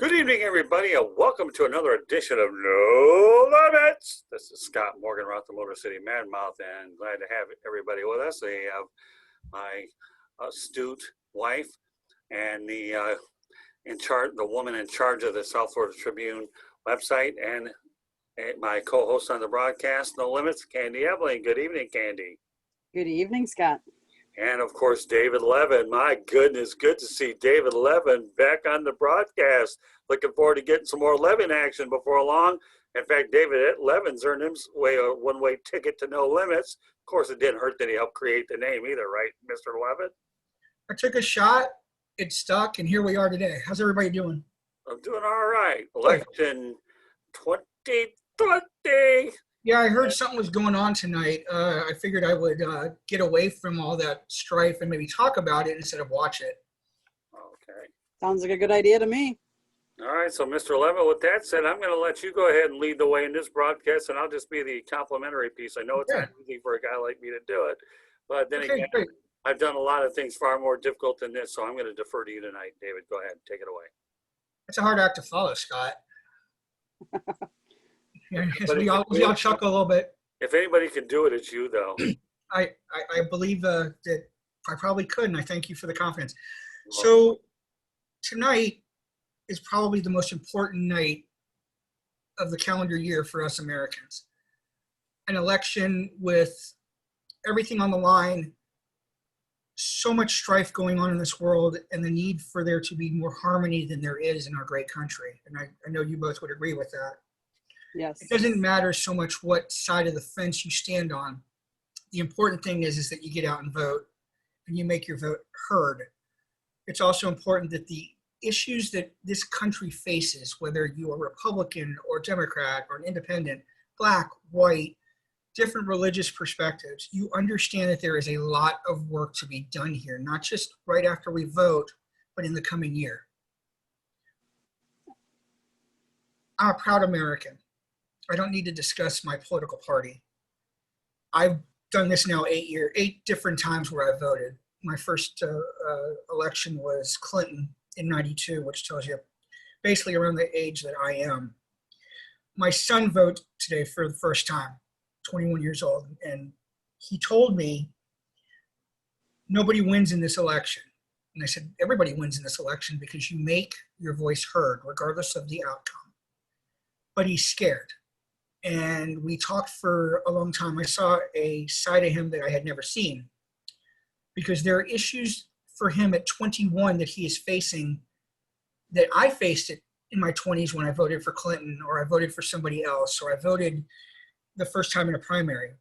Good evening, everybody, and welcome to another edition of No Limits. This is Scott Morgan, Roth the Motor City Madmouth, and glad to have everybody with us. I have my astute wife and the woman in charge of the South Florida Tribune website, and my co-host on the broadcast, No Limits, Candy Evelyn. Good evening, Candy. Good evening, Scott. And of course, David Levin. My goodness, good to see David Levin back on the broadcast. Looking forward to getting some more Levin action before long. In fact, David Levin's earned him a one-way ticket to No Limits. Of course, it didn't hurt that he helped create the name either, right, Mr. Levin? I took a shot, it stuck, and here we are today. How's everybody doing? I'm doing all right. Election 2020. Yeah, I heard something was going on tonight. I figured I would get away from all that strife and maybe talk about it instead of watch it. Okay. Sounds like a good idea to me. All right, so Mr. Levin, with that said, I'm going to let you go ahead and lead the way in this broadcast, and I'll just be the complimentary piece. I know it's not easy for a guy like me to do it, but then again, great. I've done a lot of things far more difficult than this, so I'm going to defer to you tonight. David, go ahead, take it away. It's a hard act to follow, Scott. We all chuckle a little bit. If anybody can do it, it's you, though. I believe that I probably could, and I thank you for the confidence. So tonight is probably the most important night of the calendar year for us Americans. An election with everything on the line, so much strife going on in this world, and the need for there to be more harmony than there is in our great country. And I know you both would agree with that. Yes. It doesn't matter so much what side of the fence you stand on. The important thing is that you get out and vote and you make your vote heard. It's also important that the issues that this country faces, whether you are Republican or Democrat or an independent, black, white, different religious perspectives, you understand that there is a lot of work to be done here, not just right after we vote, but in the coming year. I'm a proud American. I don't need to discuss my political party. I've done this now 8 different times where I voted. My first election was Clinton in '92, which tells you basically around the age that I am. My son voted today for the first time, 21 years old, and he told me, nobody wins in this election. And I said, everybody wins in this election because you make your voice heard regardless of the outcome. But he's scared. And we talked for a long time. I saw a side of him that I had never seen, because there are issues for him at 21 that he is facing that I faced it in my 20s when I voted for Clinton, or I voted for somebody else, or I voted the first time in a primary.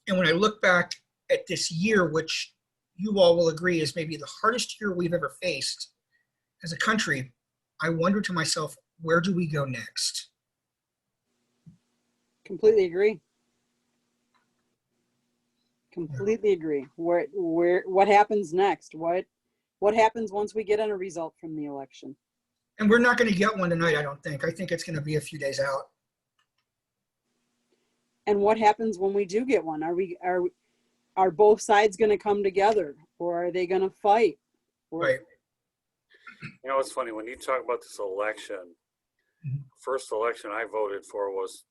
And when I look back at this year, which you all will agree is maybe the hardest year we've ever faced as a country, I wonder to myself, where do we go next? Completely agree. Completely agree. What happens next? What happens once we get a result from the election? And we're not going to get one tonight, I don't think. I think it's going to be a few days out. And what happens when we do get one? Are both sides going to come together, or are they going to fight? Right. You know, it's funny when you talk about this election. First election I voted for was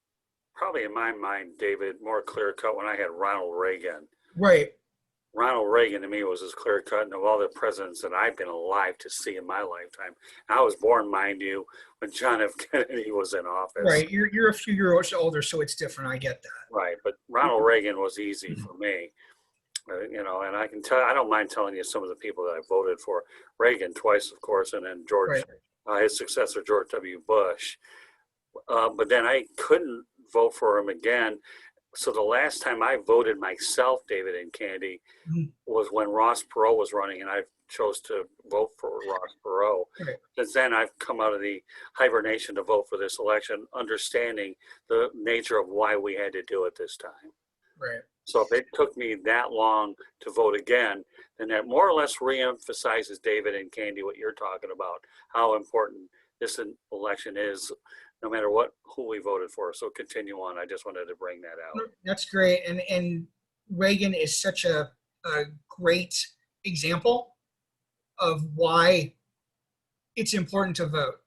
probably, in my mind, David, more clear cut when I had Ronald Reagan. Right. Ronald Reagan to me was as clear cut of all the presidents that I've been alive to see in my lifetime. I was born, mind you, when John F. Kennedy was in office. Right. You're a few years older, so it's different. I get that. Right. But Ronald Reagan was easy for me. You know, and I can tell, I don't mind telling you some of the people that I voted for. Reagan twice, of course, and then George, his successor, George W. Bush. But then I couldn't vote for him again. So the last time I voted myself, David and Candy, was when Ross Perot was running, and I chose to vote for Ross Perot. Right. Since then, I've come out of the hibernation to vote for this election, understanding the nature of why we had to do it this time. Right. So if it took me that long to vote again, then that more or less reemphasizes, David and Candy, what you're talking about, how important this election is, no matter who we voted for. So continue on. I just wanted to bring that out. That's great. And Reagan is such a great example of why it's important to vote.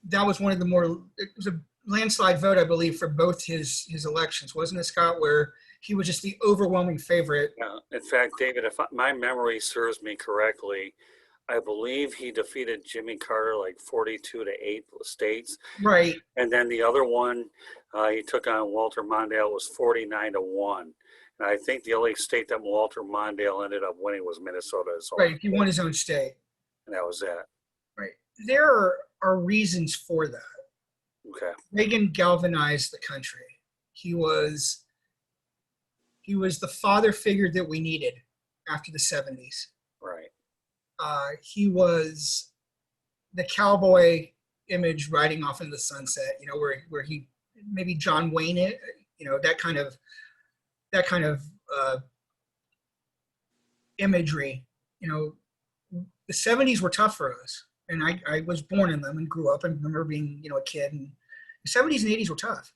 that was one of the more, it was a landslide vote, I believe, for both his elections, wasn't it, Scott, where he was just the overwhelming favorite. In fact, David, if my memory serves me correctly, I believe he defeated Jimmy Carter like 42 to 8 states. Right. And then the other one, he took on Walter Mondale, was 49 to 1. And I think the only state that Walter Mondale ended up winning was Minnesota. Right. He won his own state. And that was it. Right. There are reasons for that. Okay. Reagan galvanized the country. He was the father figure that we needed after the 70s. Right. He was the cowboy image riding off into the sunset, where he, maybe John Wayne, that kind of imagery. The 70s were tough for us, and I was born in them and grew up and remember being, a kid. And the 70s and 80s were tough,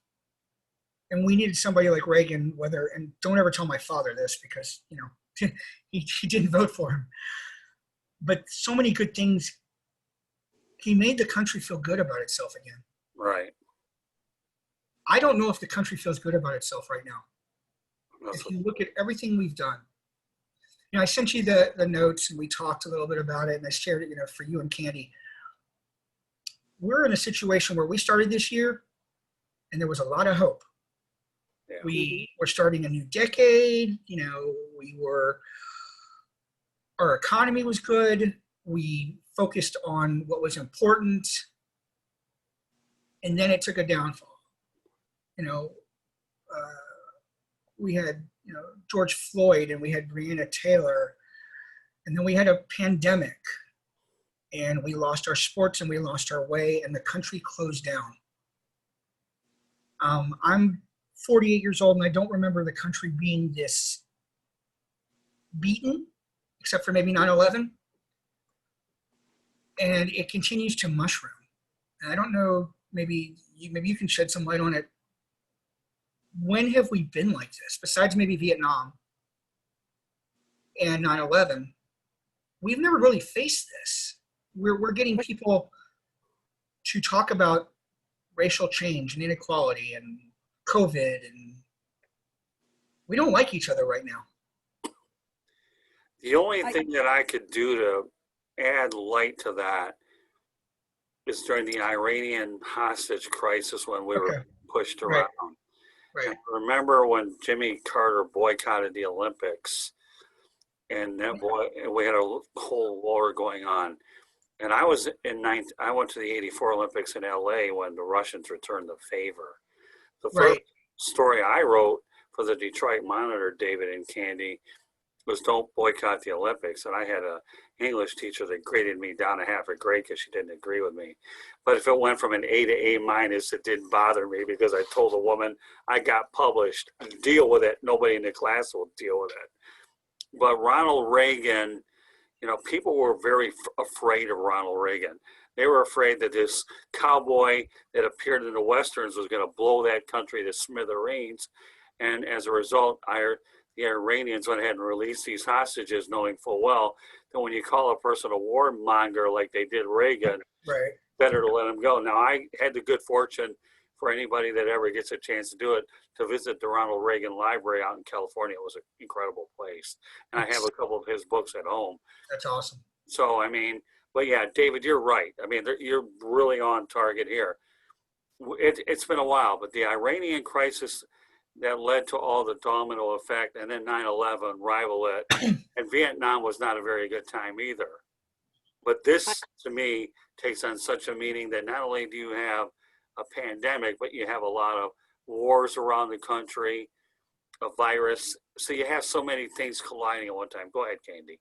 and we needed somebody like Reagan. And don't ever tell my father this, because he didn't vote for him, but so many good things. He made the country feel good about itself again. Right. I don't know if the country feels good about itself right now. If you look at everything we've done, I sent you the notes and we talked a little bit about it, and I shared it, for you and Candy. We're in a situation where we started this year and there was a lot of hope. Yeah. We were starting a new decade, our economy was good. We focused on what was important, and then it took a downfall. We had, George Floyd, and we had Breonna Taylor, and then we had a pandemic, and we lost our sports, and we lost our way, and the country closed down. I'm 48 years old, and I don't remember the country being this beaten, except for maybe 9/11. And it continues to mushroom. And I don't know, maybe you can shed some light on it. When have we been like this? Besides maybe Vietnam and 9/11, we've never really faced this. We're getting people to talk about racial change and inequality and COVID, and we don't like each other right now. The only thing that I could do to add light to that is during the Iranian hostage crisis when we were pushed around. Right. I remember when Jimmy Carter boycotted the Olympics, and we had a whole war going on. And I went to the '84 Olympics in LA when the Russians returned the favor. The first story I wrote for the Detroit Monitor, David and Candy, was "Don't boycott the Olympics." And I had an English teacher that graded me down a half a grade because she didn't agree with me. But if it went from an A to A-, it didn't bother me, because I told the woman, I got published. Deal with it. Nobody in the class will deal with it. But Ronald Reagan, people were very afraid of Ronald Reagan. They were afraid that this cowboy that appeared in the Westerns was going to blow that country to smithereens. And as a result, the Iranians went ahead and released these hostages, knowing full well that when you call a person a warmonger like they did Reagan, better to let them go. Now, I had the good fortune, for anybody that ever gets a chance to do it, to visit the Ronald Reagan Library out in California. It was an incredible place. And I have a couple of his books at home. That's awesome. So, but yeah, David, you're right. You're really on target here. It's been a while, but the Iranian crisis that led to all the domino effect, and then 9/11 rival it, and Vietnam was not a very good time either. But this, to me, takes on such a meaning that not only do you have a pandemic, but you have a lot of wars around the country, a virus. So you have so many things colliding at one time. Go ahead, Candy.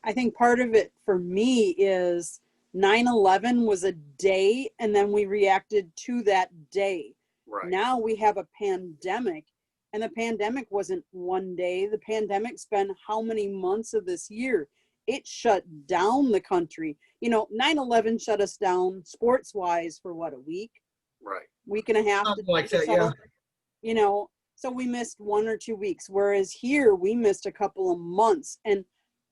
I think part of it for me is 9/11 was a day, and then we reacted to that day. Right. Now we have a pandemic, and the pandemic wasn't one day. The pandemic spent how many months of this year? It shut down the country. 9/11 shut us down sports-wise for what, a week? Right. Week and a half. Something like that, yeah. So we missed 1 or 2 weeks, whereas here we missed a couple of months. And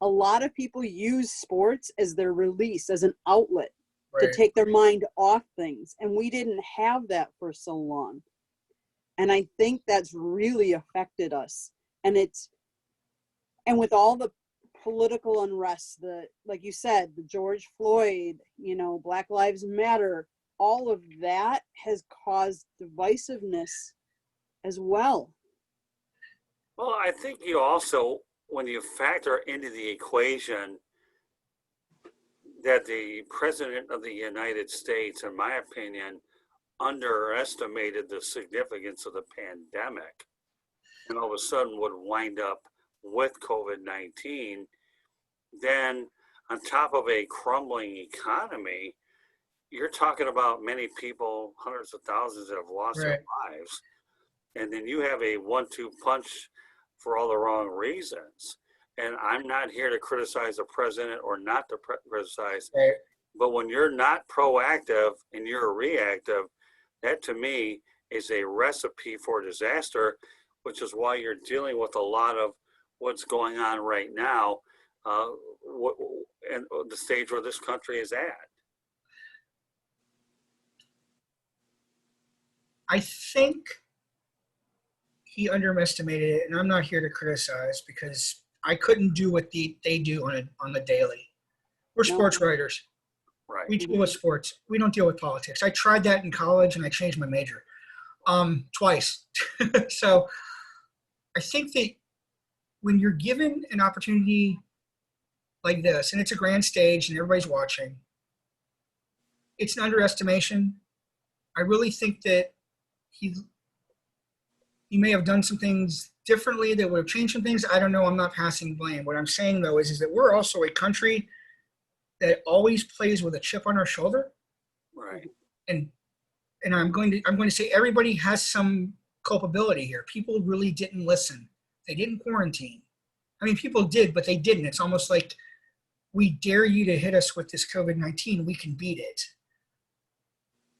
a lot of people use sports as their release, as an outlet Right. to take their mind off things. And we didn't have that for so long. And I think that's really affected us. And with all the political unrest, like you said, the George Floyd, Black Lives Matter, all of that has caused divisiveness as well. Well, I think you also, when you factor into the equation that the President of the United States, in my opinion, underestimated the significance of the pandemic, and all of a sudden would wind up with COVID-19, then on top of a crumbling economy, you're talking about many people, hundreds of thousands that have lost their lives. And then you have a 1-2 punch for all the wrong reasons. And I'm not here to criticize the president or not to criticize, but when you're not proactive and you're reactive, that to me is a recipe for disaster, which is why you're dealing with a lot of what's going on right now, and the stage where this country is at. I think he underestimated it, and I'm not here to criticize because I couldn't do what they do on the daily. We're sports writers. Right. We deal with sports. We don't deal with politics. I tried that in college, and I changed my major twice. So I think that when you're given an opportunity like this, and it's a grand stage and everybody's watching, it's an underestimation. I really think that he may have done some things differently that would have changed some things. I don't know. I'm not passing blame. What I'm saying, though, is that we're also a country that always plays with a chip on our shoulder. Right. And I'm going to say everybody has some culpability here. People really didn't listen. They didn't quarantine. I mean, people did, but they didn't. It's almost like, we dare you to hit us with this COVID-19. We can beat it.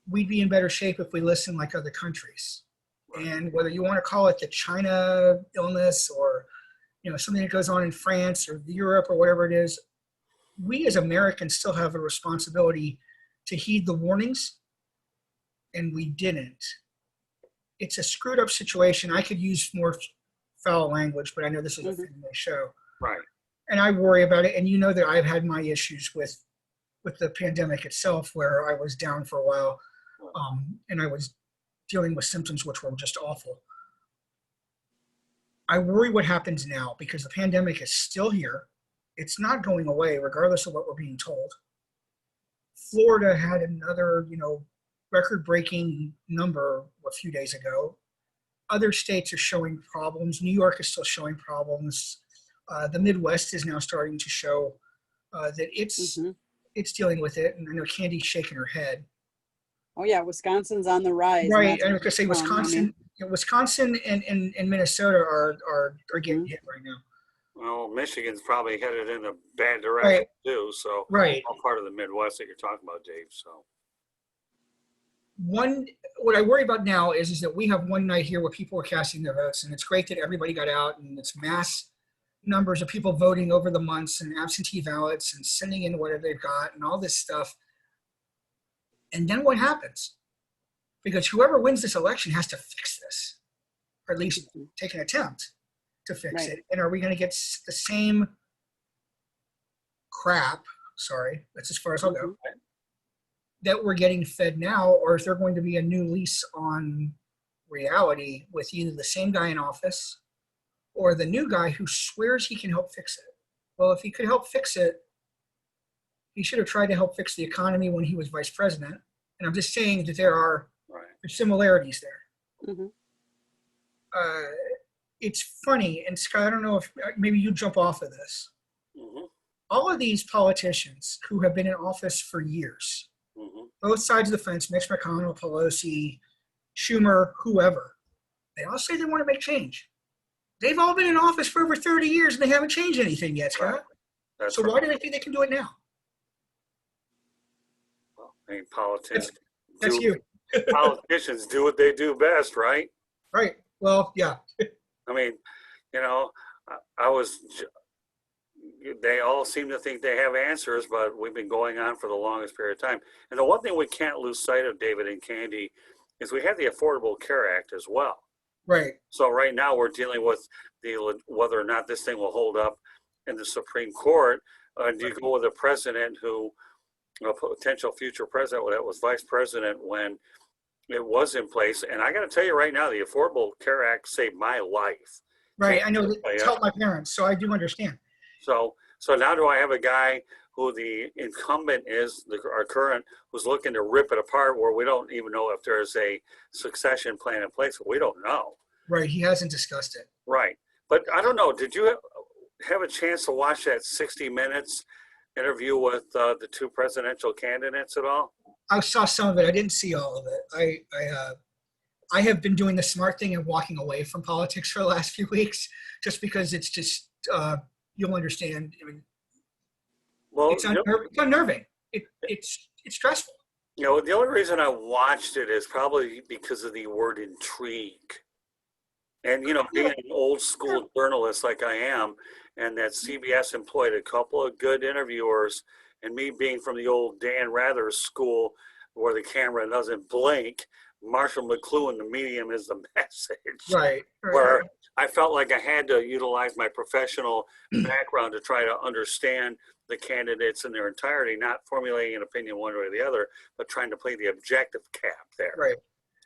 We'd be in better shape if we listen like other countries. And whether you want to call it the China illness or, something that goes on in France or Europe or whatever it is, we as Americans still have a responsibility to heed the warnings, and we didn't. It's a screwed up situation. I could use more foul language, but I know this is a family show. Right. And I worry about it. And you know that I've had my issues with the pandemic itself, where I was down for a while, and I was dealing with symptoms which were just awful. I worry what happens now because the pandemic is still here. It's not going away, regardless of what we're being told. Florida had another, record-breaking number a few days ago. Other states are showing problems. New York is still showing problems. The Midwest is now starting to show that it's dealing with it. And I know Candy's shaking her head. Oh yeah, Wisconsin's on the rise. Right, and I was gonna say Wisconsin and Minnesota are getting hit right now. Well, Michigan's probably headed in a bad direction too. So all part of the Midwest that you're talking about, Dave. So what I worry about now is that we have one night here where people are casting their votes, and it's great that everybody got out, and it's mass numbers of people voting over the months and absentee ballots and sending in whatever they've got and all this stuff. And then what happens? Because whoever wins this election has to fix this, or at least take an attempt to fix it. And are we going to get the same crap, sorry, that's as far as I'll go, that we're getting fed now, or is there going to be a new lease on reality with either the same guy in office or the new guy who swears he can help fix it? Well, if he could help fix it, he should have tried to help fix the economy when he was vice president. And I'm just saying that there are similarities there. It's funny, and Scott, I don't know if maybe you jump off of this. All of these politicians who have been in office for years, both sides of the fence, Mitch McConnell, Pelosi, Schumer, whoever, they all say they want to make change. They've all been in office for over 30 years and they haven't changed anything yet, Scott. So why do they think they can do it now? I mean, politics. That's you. Politicians do what they do best, right? Right. Well, yeah. I mean, I was, they all seem to think they have answers, but we've been going on for the longest period of time. And the one thing we can't lose sight of, David and Candy, is we have the Affordable Care Act as well. Right. So right now we're dealing with whether or not this thing will hold up in the Supreme Court. Do you go with a president who, a potential future president that was vice president when it was in place? And I got to tell you right now, the Affordable Care Act saved my life. Right. I know it's helped my parents, so I do understand. So now do I have a guy who the incumbent is, our current, who's looking to rip it apart, where we don't even know if there's a succession plan in place. We don't know. Right. He hasn't discussed it. Right. But I don't know. Did you have a chance to watch that 60 Minutes interview with the two presidential candidates at all? I saw some of it. I didn't see all of it. I have been doing the smart thing and walking away from politics for the last few weeks, just because it's just, you'll understand. I mean, well, it's unnerving. It's stressful. You know, the only reason I watched it is probably because of the word intrigue. And, you know, being an old school journalist like I am, and that CBS employed a couple of good interviewers, and me being from the old Dan Rather school where the camera doesn't blink, Marshall McLuhan, the medium is the message. Right. Where I felt like I had to utilize my professional background to try to understand the candidates in their entirety, not formulating an opinion one way or the other, but trying to play the objective cap there. Right.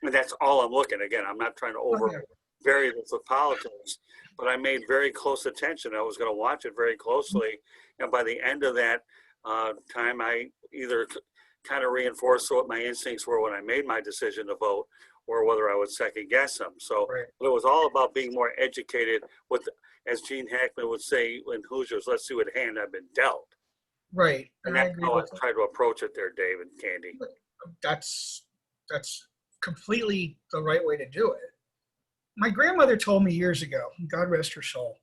And that's all I'm looking. Again, I'm not trying to vary this with politics, but I made very close attention. I was going to watch it very closely. And by the end of that time, I either kind of reinforced what my instincts were when I made my decision to vote, or whether I would second guess them. So it was all about being more educated with, as Gene Hackman would say in Hoosiers, let's see what hand I've been dealt. Right. And that's how I try to approach it there, David, Candy. That's completely the right way to do it. My grandmother told me years ago, God rest her soul,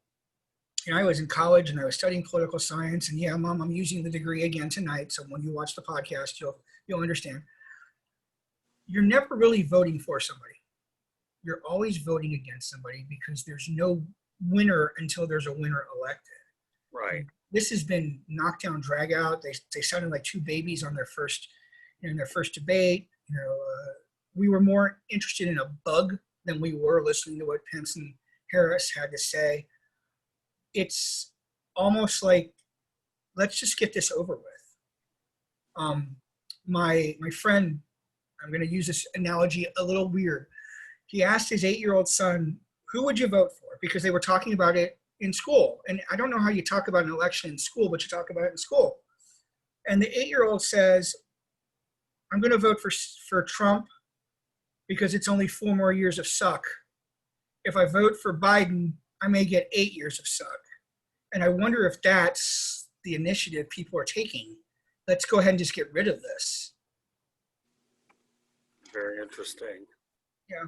and I was in college and I was studying political science, and yeah, Mom, I'm using the degree again tonight, so when you watch the podcast, you'll understand. You're never really voting for somebody. You're always voting against somebody, because there's no winner until there's a winner elected. Right. This has been knockdown, drag out. They sounded like two babies on their first debate. You know, we were more interested in a bug than we were listening to what Pence and Harris had to say. It's almost like, let's just get this over with. My friend, I'm going to use this analogy a little weird. He asked his 8-year-old son, who would you vote for? Because they were talking about it in school. And I don't know how you talk about an election in school, but you talk about it in school. And the 8-year-old says, I'm going to vote for Trump because it's only 4 more years of suck. If I vote for Biden, I may get 8 years of suck. And I wonder if that's the initiative people are taking. Let's go ahead and just get rid of this. Very interesting. Yeah.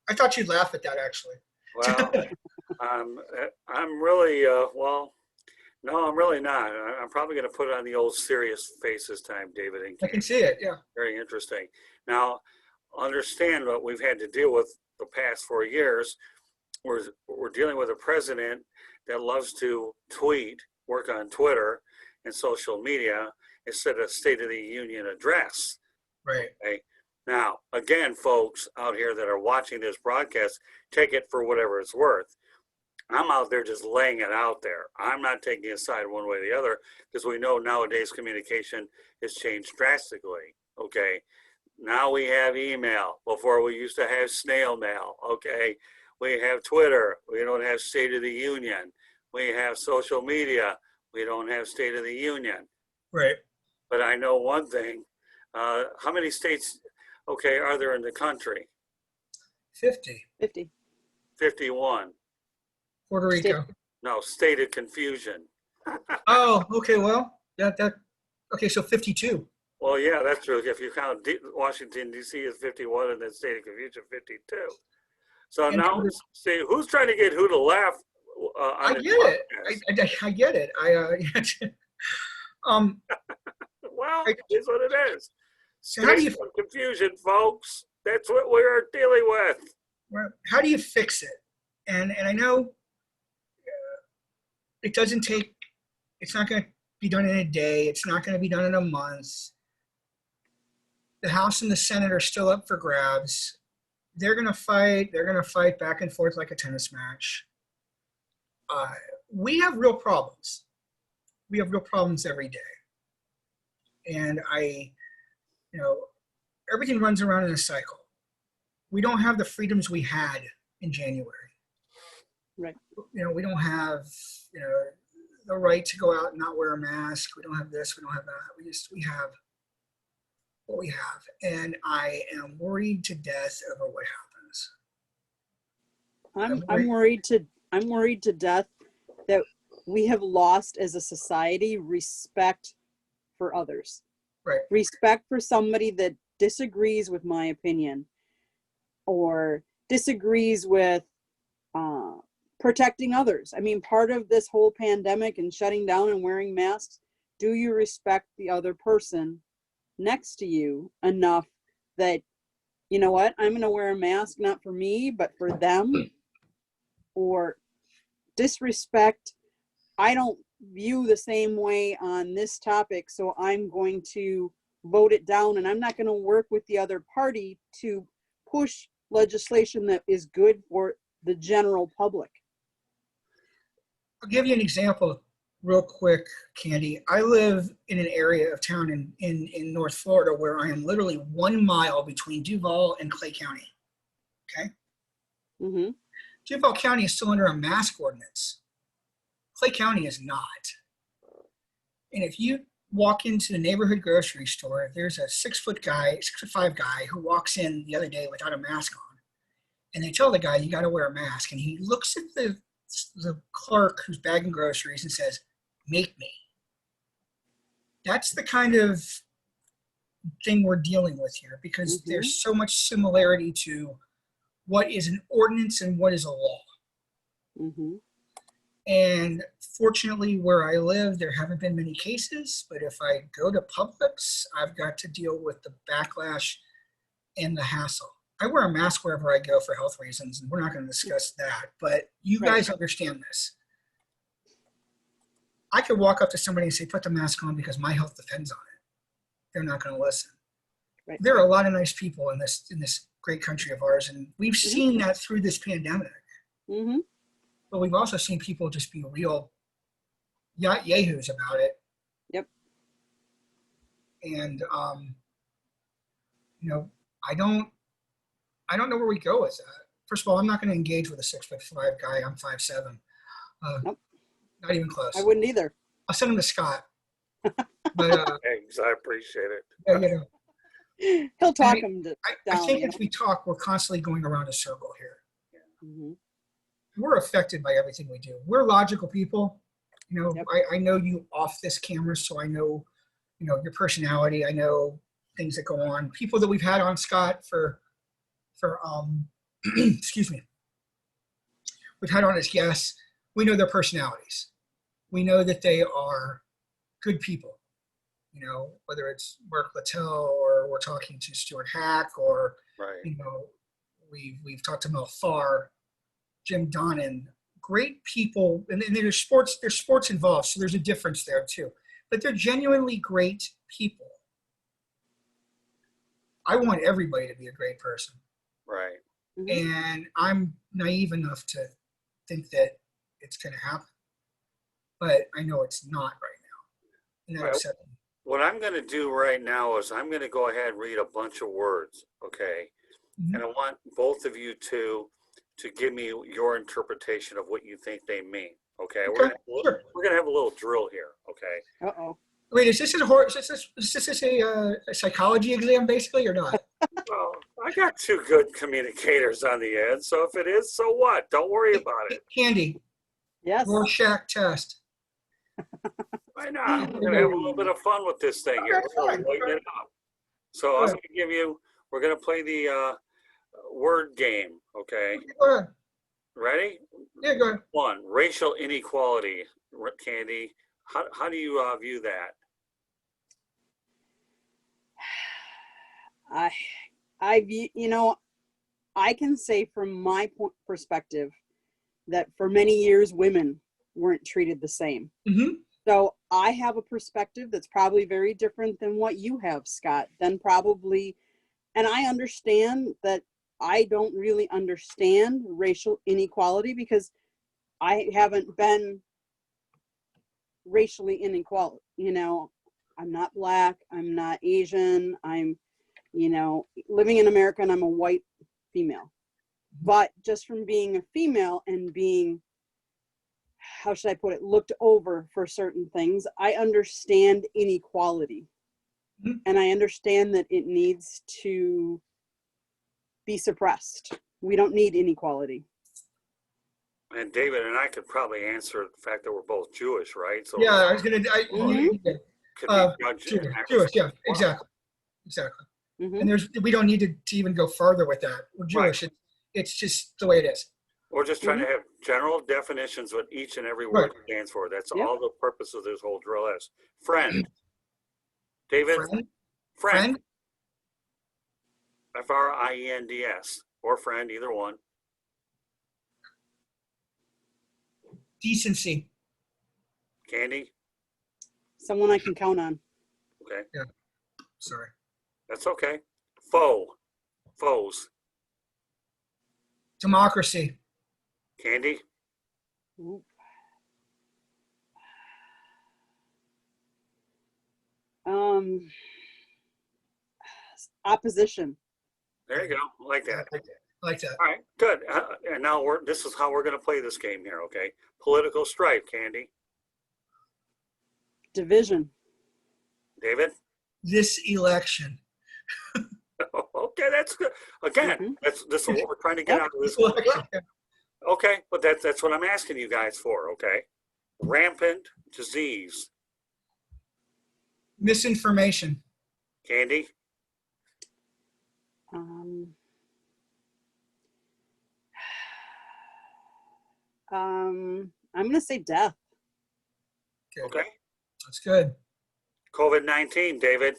I thought you'd laugh at that, actually. Well, I'm really, no, I'm really not. I'm probably going to put it on the old serious face this time, David. And I can see it, yeah. Very interesting. Now, understand what we've had to deal with the past 4 years. We're dealing with a president that loves to tweet, work on Twitter and social media instead of State of the Union address. Right. Okay? Now, again, folks out here that are watching this broadcast, take it for whatever it's worth. I'm out there just laying it out there. I'm not taking a side one way or the other, because we know nowadays communication has changed drastically. Okay. Now we have email. Before we used to have snail mail. Okay. We have Twitter. We don't have State of the Union. We have social media. We don't have State of the Union. Right. But I know one thing. How many states, are there in the country? 50. 51. Puerto Rico. No, state of confusion. Oh, okay. Well, okay. So 52. Well, yeah, that's true. If you count Washington, D.C. is 51 and then state of confusion 52. So and now, see, who's trying to get who to laugh? I get it. I get it. Well, it's what it is. So how do you confusion, folks? That's what we're dealing with. How do you fix it? And I know it doesn't take It's not going to be done in a day. It's not going to be done in a month. The House and the Senate are still up for grabs. They're going to fight. They're going to fight back and forth like a tennis match. We have real problems. We have real problems every day. And everything runs around in a cycle. We don't have the freedoms we had in January. Right. We don't have, the right to go out and not wear a mask. We don't have this, we don't have that. We have what we have. And I am worried to death over what happens. I'm worried to death that we have lost as a society respect for others. Right. Respect for somebody that disagrees with my opinion or disagrees with protecting others. I mean, part of this whole pandemic and shutting down and wearing masks, do you respect the other person next to you enough that, you know what, I'm going to wear a mask, not for me, but for them? Or disrespect, I don't view the same way on this topic, so I'm going to vote it down, and I'm not going to work with the other party to push legislation that is good for the general public. I'll give you an example real quick, Candy. I live in an area of town in North Florida where I am literally 1 mile between Duval and Clay County. Okay? Mm-hmm. Duval County is still under a mask ordinance. Clay County is not. And if you walk into the neighborhood grocery store, there's a 6'5" guy who walks in the other day without a mask on. And they tell the guy, you got to wear a mask. And he looks at the clerk who's bagging groceries and says, make me. That's the kind of thing we're dealing with here, because Mm-hmm. there's so much similarity to what is an ordinance and what is a law. Mm-hmm. And fortunately, where I live, there haven't been many cases, but if I go to Publix, I've got to deal with the backlash and the hassle. I wear a mask wherever I go for health reasons, and we're not going to discuss that, but you guys understand this. I could walk up to somebody and say, put the mask on because my health depends on it. They're not going to listen. Right. There are a lot of nice people in this great country of ours, and we've seen that through this pandemic. Mm-hmm. But we've also seen people just be real yahoos about it. Yep. And I don't know where we go with that. First of all, I'm not going to engage with a 6'5" guy. I'm 5'7". Nope. Not even close. I wouldn't either. I'll send him to Scott. But Thanks, I appreciate it. yeah, He'll talk him down. I think as we talk, we're constantly going around a circle here. Mm-hmm. We're affected by everything we do. We're logical people. Yep. I know you off this camera, so I know, your personality. I know things that go on. People that we've had on, Scott, for excuse me, we've had on as guests. We know their personalities. We know that they are good people. Whether it's Mark Littell or we're talking to Stuart Hack or Right. we've talked to Mel Farr, Jim Donnan, great people, and there's sports involved, so there's a difference there too. But they're genuinely great people. I want everybody to be a great person. Right. Mm-hmm. And I'm naive enough to think that it's going to happen. But I know it's not right now. And that upsets me. What I'm going to do right now is I'm going to go ahead and read a bunch of words, okay? Mhm. And I want both of you to give me your interpretation of what you think they mean, okay? Okay, sure. We're going to have a little drill here, okay? Uh-oh. Wait, is this a psychology exam basically or not? Well, I got two good communicators on the end, so if it is, so what? Don't worry about it. Candy, Yes. Rorschach test. Why not? We're going to have a little bit of fun with this thing here. Okay, We're fine. lighten it up. So I'm going to give you, we're going to play the word game, okay? Go ahead. Ready? Yeah, go ahead. One, racial inequality. Candy, how do you view that? I view, I can say from my perspective that for many years women weren't treated the same. Mm-hmm. So I have a perspective that's probably very different than what you have, Scott, then probably, and I understand that I don't really understand racial inequality because I haven't been racially inequality. You know, I'm not Black, I'm not Asian, I'm, you know, living in America and I'm a white female. But just from being a female and being, how should I put it, looked over for certain things, I understand inequality. Mhm. And I understand that it needs to be suppressed. We don't need inequality. And David and I could probably answer the fact that we're both Jewish, right? So Yeah, I was gonna. Mhm. could be judged in that Jewish. Yeah, respect as well. exactly. Mhm. And we don't need to even go farther with that. We're Jewish. Right. It's just the way it is. We're just trying to have general definitions what each and every Right. word stands for. That's Yep. all the purpose of this whole drill is. Friend. David, Friend, friend. Friends. Or friend, either one. decency. Candy. Someone I can count on. Okay. Sorry. That's okay. Foes. Democracy. Candy. Ooh. Opposition. There you go. I like that. I like that. All right, good. And now this is how we're going to play this game here, okay? Political strife, Candy. Division. David? This election. Okay, that's good. Again, this is what we're trying to get out of this. Election. Okay, but that's what I'm asking you guys for, okay? Rampant disease. Misinformation. Candy? I'm gonna say death. Okay. That's good. COVID-19, David?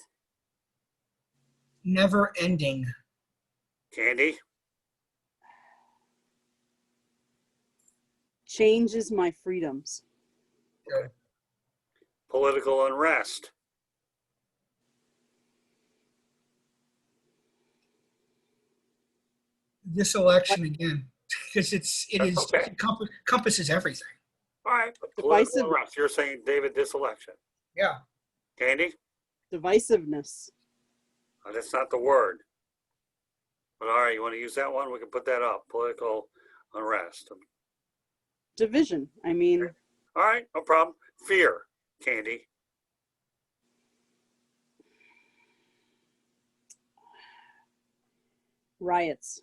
Never ending. Candy? Changes my freedoms. Okay. Political unrest. This election again, because Okay. encompasses everything. All right, political Divisive. unrest. You're saying, David, this election. Yeah. Candy? Divisiveness. Oh, that's not the word. But all right, you want to use that one? We can put that up. Political unrest. Division. I mean, All right, no problem. Fear, Candy. riots.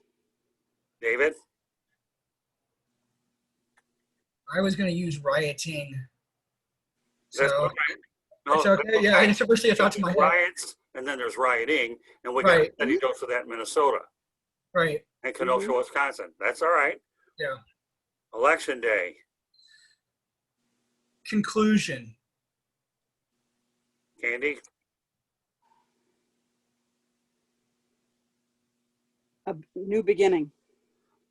David? I was going to use rioting. So That's okay. No, it's okay. Yeah, it's the first thing I thought to my head. Riots, and then there's rioting, and we got Right. a study dose of that in Minnesota Right. and Kenosha, Wisconsin. That's all right. Yeah. Election day, Conclusion. Candy. A new beginning.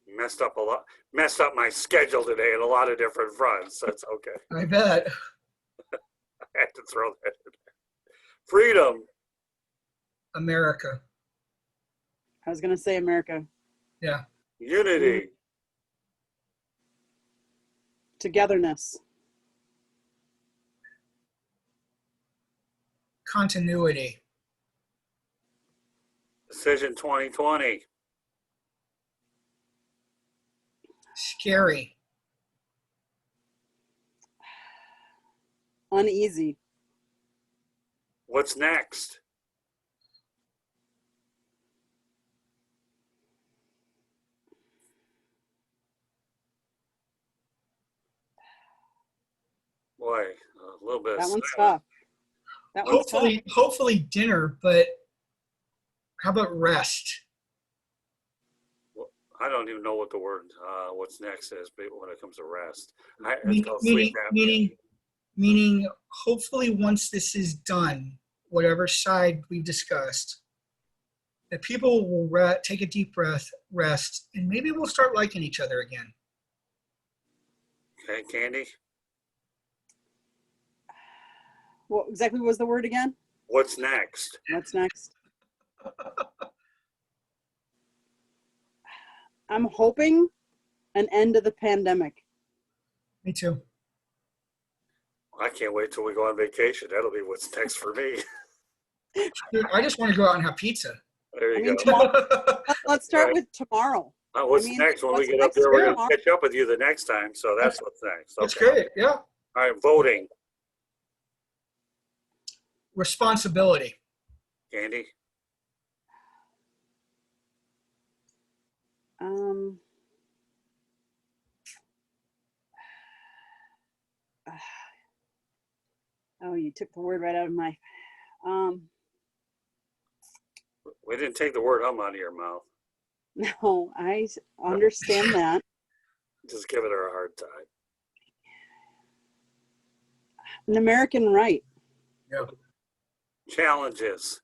Messed up my schedule today in a lot of different fronts. That's okay. I bet. I had to throw that in there. Freedom, America. I was gonna say America. Yeah. unity, Togetherness. Continuity. Decision 2020, Scary. Uneasy. what's next? Boy, a little bit. That of one's silence. tough. That one's tough. Hopefully dinner, but how about rest? I don't even know what the word "what's next" is, but when it comes to rest, it's Meaning, called sleep apnea. meaning hopefully once this is done, whatever side we've discussed, that people will take a deep breath, rest, and maybe we'll start liking each other again. Okay, Candy. What exactly was the word again? What's next? What's next? I'm hoping an end to the pandemic. Me too. I can't wait till we go on vacation. That'll be what's next for me. Dude, I just want to go out and have pizza. There you go. Tomorrow, let's start with tomorrow. What's next? When we get up there, we're going to catch up with you the next time. So that's what's next. That's great. Yeah. All right, voting. Responsibility. Andy? Oh, you took the word right out of my. We didn't take the word out of your mouth. No, I understand that. Just give it a hard time. An American right. Yeah. Challenges.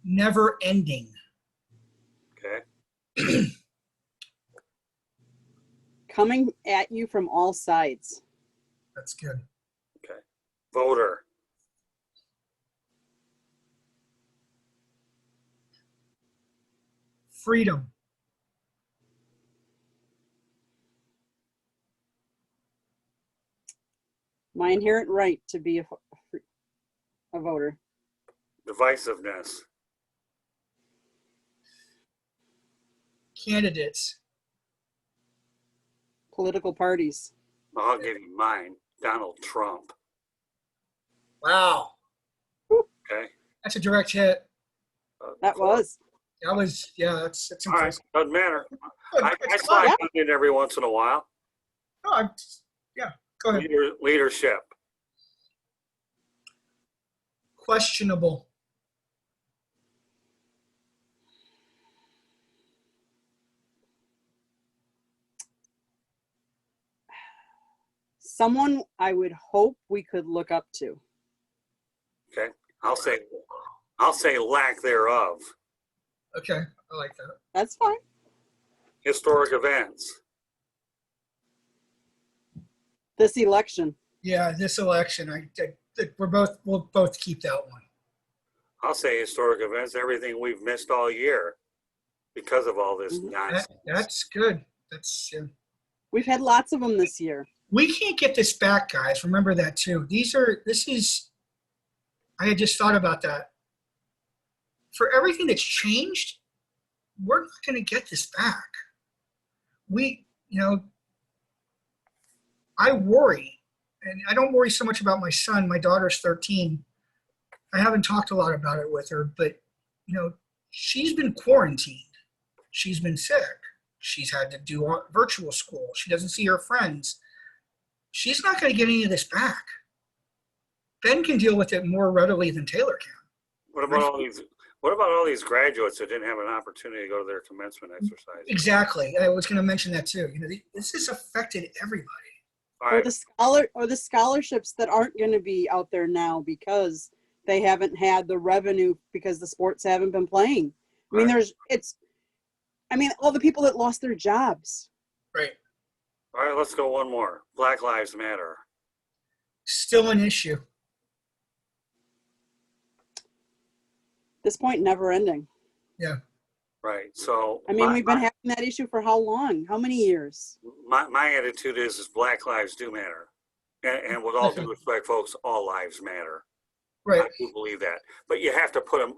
Never ending. Okay. Coming at you from all sides. That's good. Okay. Voter. Freedom. My inherent right to be a voter. Divisiveness. Candidates. Political parties. I'll give you mine. Donald Trump. Wow. Okay. That's a direct hit. That was. That was, yeah, that's all right. impressive. Doesn't matter. I slide in every once in a while. No, yeah, go ahead. Leadership. Questionable. Someone I would hope we could look up to. Okay. I'll say lack thereof. Okay, I like that. That's fine. Historic events. This election. Yeah, this election, we'll both keep that one. I'll say historic events, everything we've missed all year because of all this nonsense. That's good. That's We've had lots of them this year. We can't get this back, guys. Remember that too. I had just thought about that. For everything that's changed, we're not going to get this back. I worry, and I don't worry so much about my son. My daughter's 13. I haven't talked a lot about it with her, but, she's been quarantined. She's been sick. She's had to do virtual school. She doesn't see her friends. She's not going to get any of this back. Ben can deal with it more readily than Taylor can. What about all these graduates that didn't have an opportunity to go to their commencement exercise? Exactly. I was going to mention that too. This has affected everybody. Right. Or the scholarships that aren't going to be out there now because they haven't had the revenue because the sports haven't been playing. I mean, all the people that lost their jobs. Right. All right, let's go one more. Black Lives Matter. Still an issue. This point, never ending. Yeah. Right. So we've been having that issue for how long? How many years? My attitude is Black lives do matter. And with all due respect, folks, all lives matter. Right. I do believe that. But you have to put them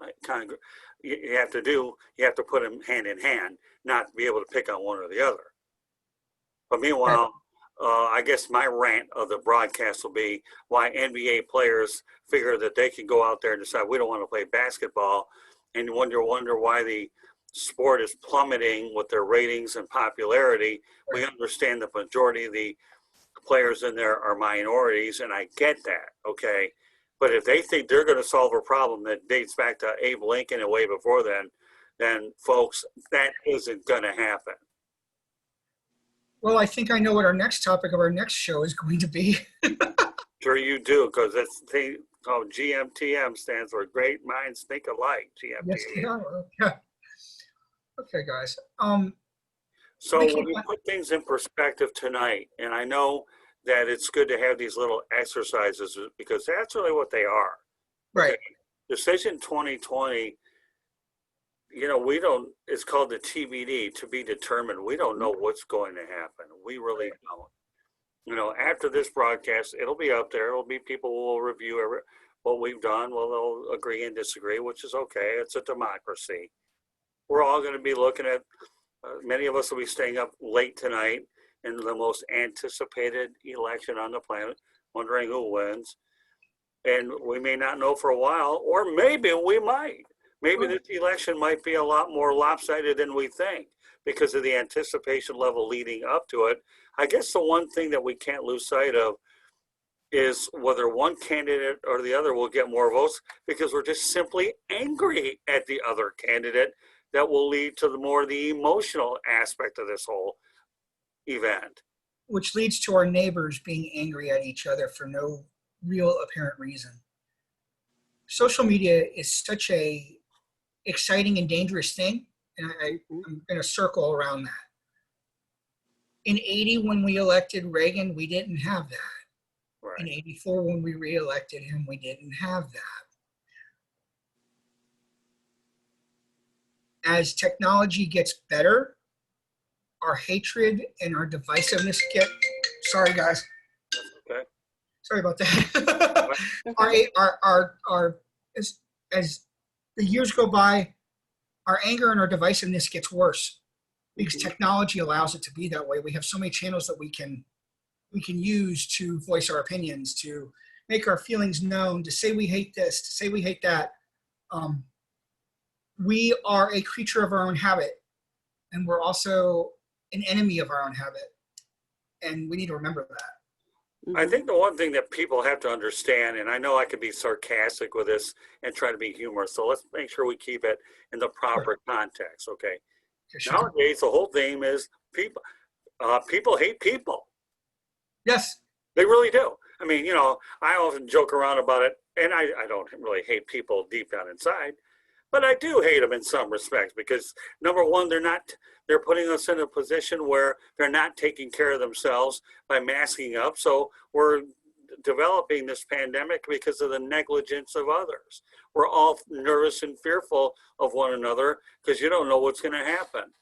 you have to put them hand in hand, not be able to pick on one or the other. But meanwhile, I guess my rant of the broadcast will be why NBA players figure that they can go out there and decide we don't want to play basketball, and wonder why the sport is plummeting with their ratings and popularity. Right. We understand the majority of the players in there are minorities, and I get that, okay? But if they think they're going to solve a problem that dates back to Abe Lincoln and way before then folks, that isn't going to happen. Well, I think I know what our next topic of our next show is going to be. Sure you do, because that's the thing called GMTM, stands for Great Minds Think Alike. GMTM. Yes, yeah. Okay, guys. So when we put things in perspective tonight, and I know that it's good to have these little exercises because that's really what they are. Right. Okay. Decision 2020, you know, we don't, it's called the TBD, to be determined. We don't know what's going to happen. We really don't. You know, after this broadcast, it'll be up there. It'll be people who will review what we've done. Well, they'll agree and disagree, which is okay. It's a democracy. We're all going to be looking at, many of us will be staying up late tonight in the most anticipated election on the planet, wondering who wins. And we may not know for a while, or maybe we might. Maybe this election might be a lot more lopsided than we think because of the anticipation level leading up to it. I guess the one thing that we can't lose sight of is whether one candidate or the other will get more votes because we're just simply angry at the other candidate. That will lead to the emotional aspect of this whole event. Which leads to our neighbors being angry at each other for no real apparent reason. Social media is such a exciting and dangerous thing, and I'm going to circle around that. In 80, when we elected Reagan, we didn't have that. Right. In 84, when we re-elected him, we didn't have that. As technology gets better, our hatred and our divisiveness sorry guys. Okay. Sorry about that. As the years go by, our anger and our divisiveness gets worse because technology allows it to be that way. We have so many channels that we can use to voice our opinions, to make our feelings known, to say we hate this, to say we hate that. We are a creature of our own habit, and we're also an enemy of our own habit. And we need to remember that. I think the one thing that people have to understand, and I know I could be sarcastic with this and try to be humorous, so let's make sure we keep it in the proper context, okay? Sure. Nowadays, the whole theme is people hate people. Yes. They really do. I mean, you know, I often joke around about it, and I don't really hate people deep down inside, but I do hate them in some respects because, number one, they're putting us in a position where they're not taking care of themselves by masking up. So we're developing this pandemic because of the negligence of others. We're all nervous and fearful of one another because you don't know what's going to happen.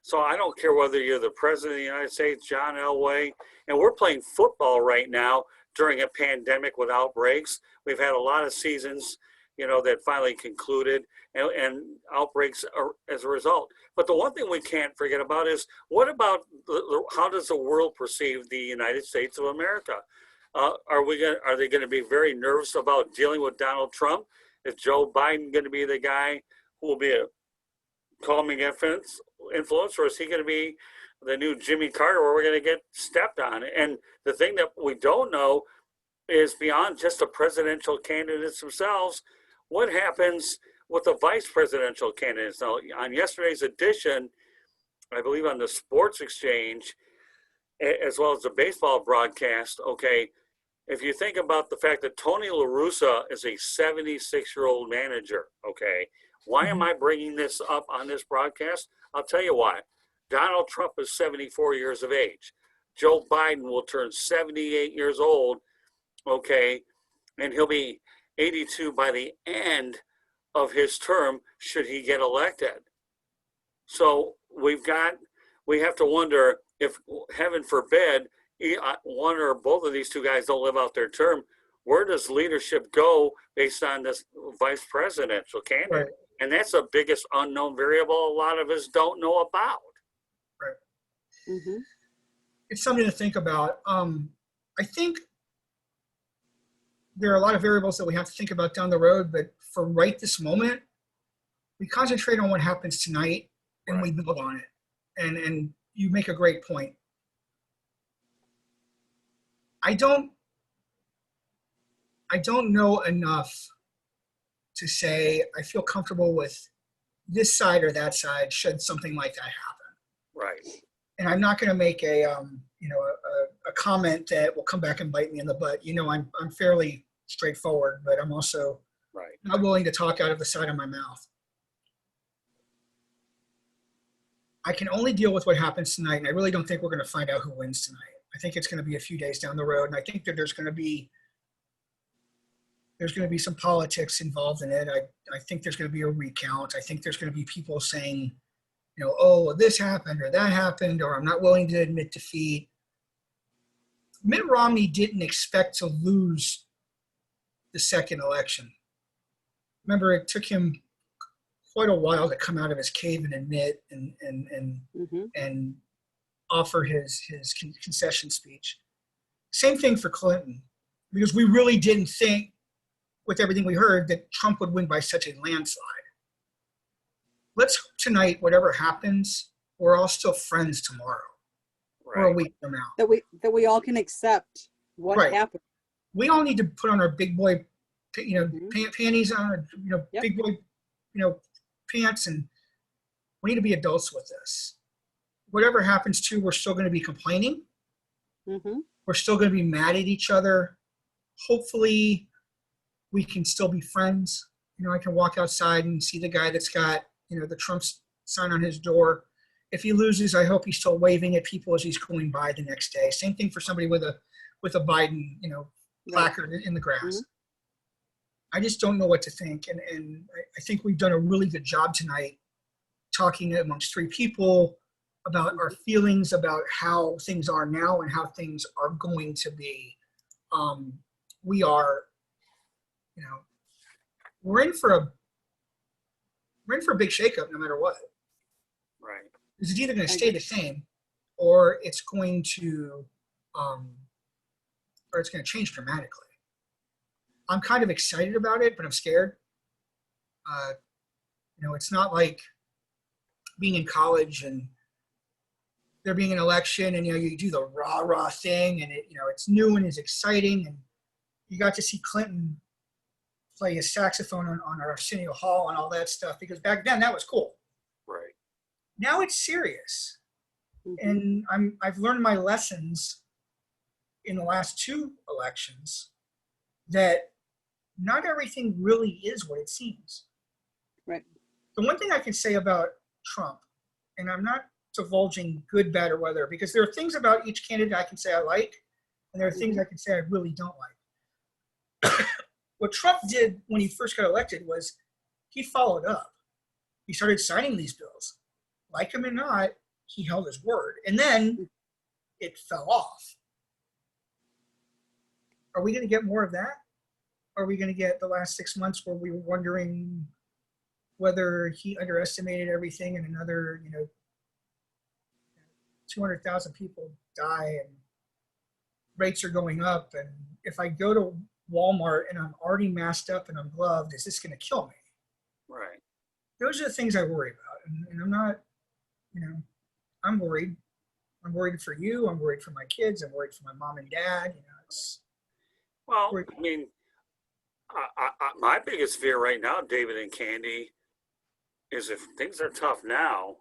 So I don't care whether you're the president of the United States, John Elway, and we're playing football right now during a pandemic with outbreaks. We've had a lot of seasons, you know, that finally concluded and outbreaks as a result. But the one thing we can't forget about is what about how does the world perceive the United States of America? Are they going to be very nervous about dealing with Donald Trump? Is Joe Biden going to be the guy who will be a calming influence, or is he going to be the new Jimmy Carter where we're going to get stepped on? And the thing that we don't know is beyond just the presidential candidates themselves, what happens with the vice presidential candidates? Now, on yesterday's edition, I believe on the Sports Exchange, as well as the baseball broadcast, okay, if you think about the fact that Tony La Russa is a 76-year-old manager, okay, why am I bringing this up on this broadcast? I'll tell you why. Donald Trump is 74 years of age. Joe Biden will turn 78 years old, okay, and he'll be 82 by the end of his term should he get elected. So we have to wonder if, heaven forbid, one or both of these two guys don't live out their term, where does leadership go based on this vice presidential candidate? Right. And that's the biggest unknown variable a lot of us don't know about. Right. Mm-hmm. It's something to think about. I think there are a lot of variables that we have to think about down the road, but for right this moment, we concentrate on what happens tonight and we build on it. And you make a great point. I don't know enough to say I feel comfortable with this side or that side should something like that happen. Right. And I'm not going to make a comment that will come back and bite me in the butt. You know, I'm fairly straightforward, but I'm also not willing to talk out of the side of my mouth. I can only deal with what happens tonight, and I really don't think we're going to find out who wins tonight. I think it's going to be a few days down the road, and I think that there's going to be some politics involved in it. I think there's going to be a recount. I think there's going to be people saying, oh, well, this happened or that happened, or I'm not willing to admit defeat. Mitt Romney didn't expect to lose the second election. Remember, it took him quite a while to come out of his cave and admit and offer his concession speech. Same thing for Clinton, because we really didn't think, with everything we heard, that Trump would win by such a landslide. Let's hope tonight, whatever happens, we're all still friends tomorrow, or a week from now. That we all can accept what happened. We all need to put on our big boy, panties on, our, big boy, pants, and we need to be adults with this. Whatever happens too, we're still going to be complaining. We're still going to be mad at each other. Hopefully we can still be friends. I can walk outside and see the guy that's got, the Trump sign on his door. If he loses, I hope he's still waving at people as he's going by the next day. Same thing for somebody with a Biden, placard in the grass. I just don't know what to think. And I think we've done a really good job tonight talking amongst three people about our feelings about how things are now and how things are going to be. We are, we're in for a big shakeup no matter what. Right. It's either going to stay the same, or it's going to, change dramatically. I'm kind of excited about it, but I'm scared. It's not like being in college and there being an election and, you do the rah-rah thing and it's new and it's exciting. And you got to see Clinton play his saxophone on Arsenio Hall and all that stuff, because back then that was cool. Right. Now it's serious. And I've learned my lessons in the last two elections that not everything really is what it seems. Right. The one thing I can say about Trump, and I'm not divulging good, bad, or whether, because there are things about each candidate I can say I like, and there are things I can say I really don't like. What Trump did when he first got elected was he followed up. He started signing these bills. Like him or not, he held his word. And then it fell off. Are we going to get more of that? Are we going to get the last 6 months where we were wondering whether he underestimated everything and another, 200,000 people die and rates are going up? And if I go to Walmart and I'm already masked up and I'm gloved, is this going to kill me? Right. Those are the things I worry about. And I'm not, I'm worried. I'm worried for you. I'm worried for my kids. I'm worried for my mom and dad. My biggest fear right now, David and Candy, is if things are tough now,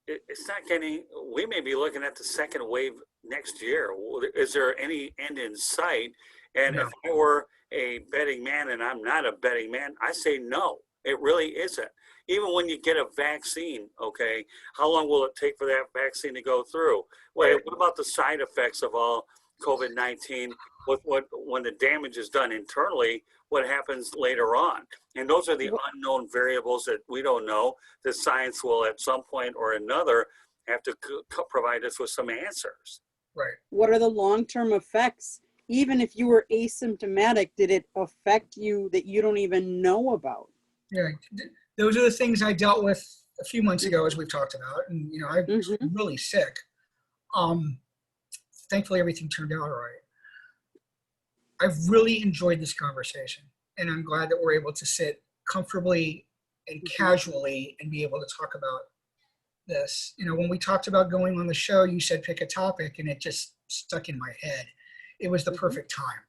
it's not getting, we may be looking at the second wave next year. Is there any end in sight? And No. If I were a betting man, and I'm not a betting man, I say no, it really isn't. Even when you get a vaccine, okay, how long will it take for that vaccine to go through? What about the side effects of all COVID-19? When the damage is done internally, what happens later on? And those are the unknown variables that we don't know. The science will, at some point or another, have to provide us with some answers. Right. What are the long-term effects? Even if you were asymptomatic, did it affect you that you don't even know about? Yeah, those are the things I dealt with a few months ago, as we've talked about. And, I was really sick. Thankfully, everything turned out all right. I've really enjoyed this conversation, and I'm glad that we're able to sit comfortably and casually and be able to talk about this. When we talked about going on the show, you said pick a topic, and it just stuck in my head. It was the perfect time.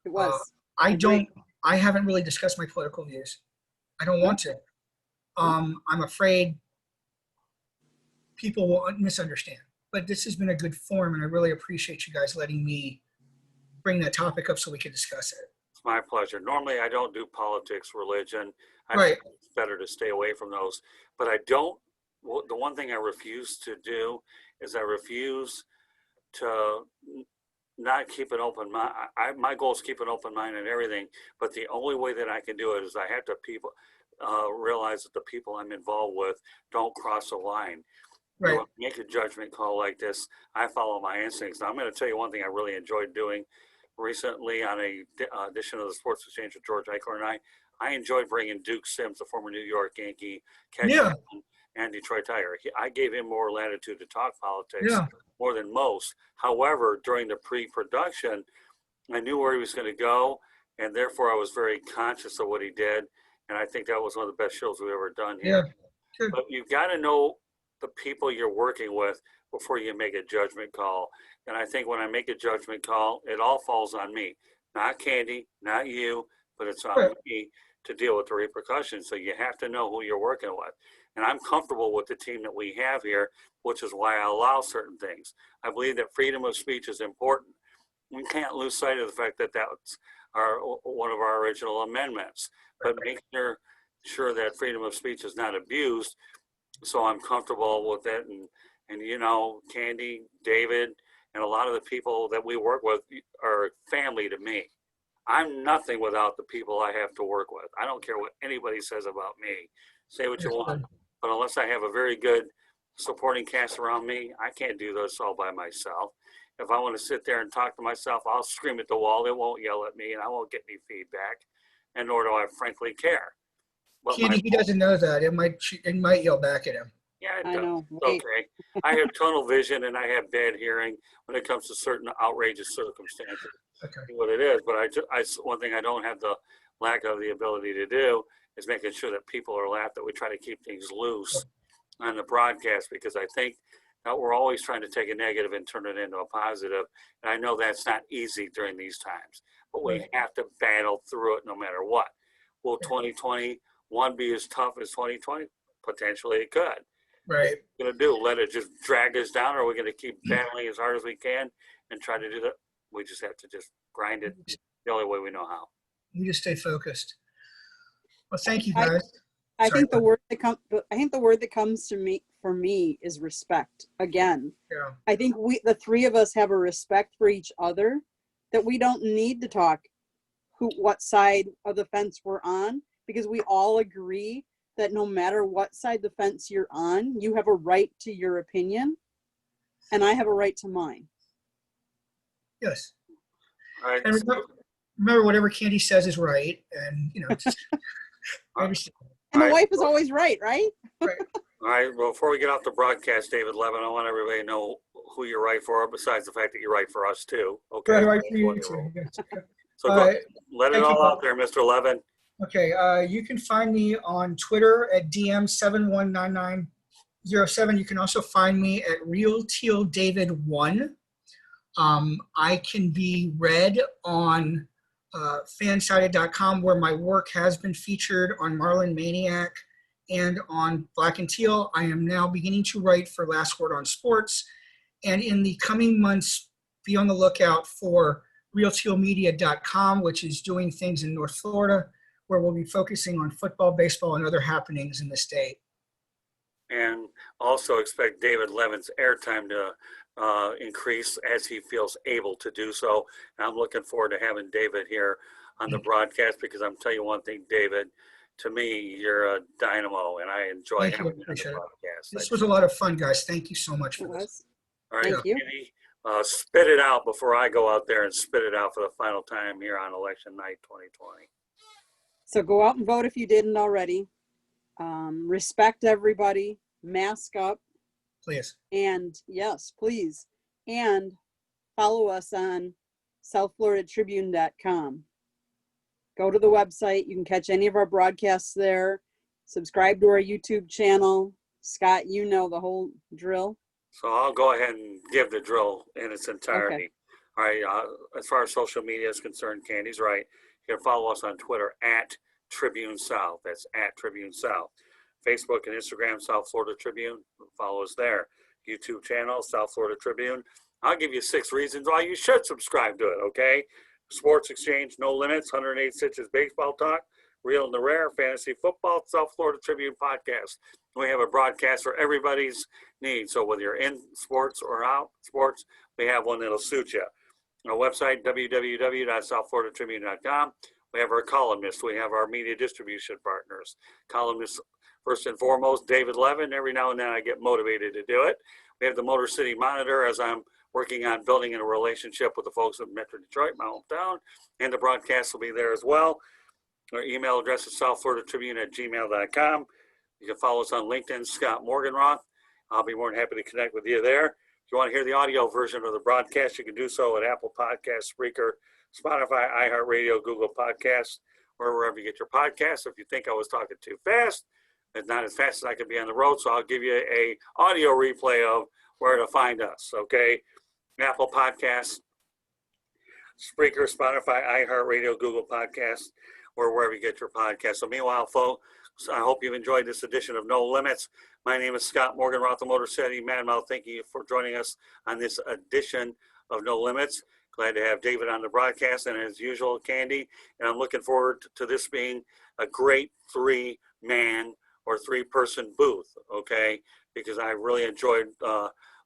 It was. I haven't really discussed my political views. I don't want to. I'm afraid people will misunderstand. But this has been a good forum, and I really appreciate you guys letting me bring that topic up so we can discuss it. It's my pleasure. Normally, I don't do politics, religion. I think it's better to stay away from those. But the one thing I refuse to do is I refuse to not keep an open mind. My goal is keep an open mind and everything, but the only way that I can do it is I have to realize that the people I'm involved with don't cross a line. Right. You know, make a judgment call like this, I follow my instincts. Now, I'm going to tell you one thing I really enjoyed doing recently on a edition of the Sports Exchange with George Eichler and I enjoyed bringing Duke Sims, the former New York Yankee catcher and Detroit Tiger. I gave him more latitude to talk politics more than most. However, during the pre-production, I knew where he was going to go, and therefore I was very conscious of what he did. And I think that was one of the best shows we've ever done here. Yeah. But you've got to know the people you're working with before you make a judgment call. And I think when I make a judgment call, it all falls on me, not Candy, not you, but it's on me to deal with the repercussions. So you have to know who you're working with. And I'm comfortable with the team that we have here, which is why I allow certain things. I believe that freedom of speech is important. We can't lose sight of the fact that that's one of our original amendments, but making sure that freedom of speech is not abused. So I'm comfortable with it. And you know, Candy, David, and a lot of the people that we work with are family to me. I'm nothing without the people I have to work with. I don't care what anybody says about me. Say what you want. But unless I have a very good supporting cast around me, I can't do this all by myself. If I want to sit there and talk to myself, I'll scream at the wall. It won't yell at me, and I won't get any feedback, and nor do I frankly care. But Candy, he doesn't know that. It might yell back at him. Yeah, I know. It's okay. I have tunnel vision and I have bad hearing when it comes to certain outrageous circumstances. Okay. What it is, but one thing I don't have the lack of the ability to do is making sure that people are laughed, that we try to keep things loose on the broadcast, because I think that we're always trying to take a negative and turn it into a positive. And I know that's not easy during these times, but we have to battle through it no matter what. Will 2021 be as tough as 2020? Potentially it could. Right. What are we going to do? Let it just drag us down, or are we going to keep battling as hard as we can and try to do that? We just have to just grind it the only way we know how. You just stay focused. Well, thank you guys. I think the word that comes to me for me is respect. Again, I think the three of us have a respect for each other that we don't need to talk what side of the fence we're on, because we all agree that no matter what side of the fence you're on, you have a right to your opinion, and I have a right to mine. Yes. All right. And remember, whatever Candy says is right, and you know. And the wife is always right, right? Right. All right. Well, before we get off the broadcast, David Levin, I want everybody to know who you're right for, besides the fact that you're right for us too. Okay. Right for you too. Yes. So let it all out there, Mr. Levin. Okay. You can find me on Twitter at DM719907. You can also find me at RealTealDavid1. I can be read on fansided.com, where my work has been featured on Marlin Maniac and on Black and Teal. I am now beginning to write for Last Word on Sports. And in the coming months, be on the lookout for realtealmedia.com, which is doing things in North Florida, where we'll be focusing on football, baseball, and other happenings in the state. And also expect David Levin's airtime to increase as he feels able to do so. And I'm looking forward to having David here on the broadcast, because I'm telling you one thing, David, to me, you're a dynamo, and I enjoy having you on the broadcast. This was a lot of fun, guys. Thank you so much for this. All right, Thank you. Katie, spit it out before I go out there and spit it out for the final time here on election night 2020. So go out and vote if you didn't already. Respect everybody. Mask up. Please. And yes, please. And follow us on southfloridatribune.com. Go to the website. You can catch any of our broadcasts there. Subscribe to our YouTube channel. Scott, you know the whole drill. So I'll go ahead and give the drill in its entirety. Okay. All right. As far as social media is concerned, Candy's right. You can follow us on Twitter at Tribune South. That's at Tribune South. Facebook and Instagram, South Florida Tribune. Follow us there. YouTube channel, South Florida Tribune. I'll give you 6 reasons why you should subscribe to it, okay? Sports Exchange, No Limits, 108 Stitches Baseball Talk, Real and the Rare, Fantasy Football, South Florida Tribune Podcast. We have a broadcast for everybody's needs. So whether you're in sports or out sports, we have one that'll suit you. Our website, www.southfloridatribune.com. We have our columnists. We have our media distribution partners. Columnists, first and foremost, David Levin. Every now and then I get motivated to do it. We have the Motor City Monitor, as I'm working on building a relationship with the folks at Metro Detroit, my hometown, and the broadcast will be there as well. Our email address is southfloridatribune@gmail.com. You can follow us on LinkedIn, Scott Morganroth. I'll be more than happy to connect with you there. If you want to hear the audio version of the broadcast, you can do so at Apple Podcasts, Spreaker, Spotify, iHeartRadio, Google Podcasts, or wherever you get your podcasts. If you think I was talking too fast, it's not as fast as I can be on the road, so I'll give you a audio replay of where to find us, okay? Apple Podcasts, Spreaker, Spotify, iHeartRadio, Google Podcasts, or wherever you get your podcasts. So meanwhile, folks, I hope you've enjoyed this edition of No Limits. My name is Scott Morganroth, the Motor City Madmouth. Thank you for joining us on this edition of No Limits. Glad to have David on the broadcast, and as usual, Candy. And I'm looking forward to this being a great three-man or three-person booth, okay? Because I really enjoyed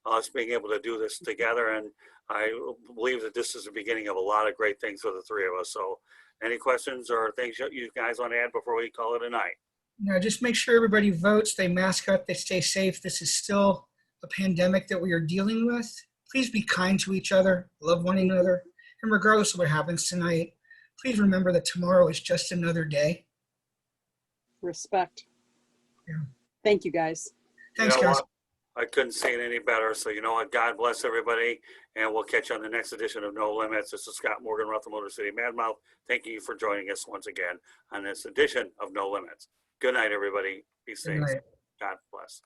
us being able to do this together, and I believe that this is the beginning of a lot of great things for the three of us. So any questions or things you guys want to add before we call it a night? No, just make sure everybody votes, they mask up, they stay safe. This is still a pandemic that we are dealing with. Please be kind to each other, love one another, and regardless of what happens tonight, please remember that tomorrow is just another day. Respect. Yeah. Thank you, guys. Thanks, You know guys. what? I couldn't say it any better. So you know what? God bless everybody, and we'll catch you on the next edition of No Limits. This is Scott Morganroth, the Motor City Madmouth. Thank you for joining us once again on this edition of No Limits. Good night, everybody. Be safe. Good night. God bless.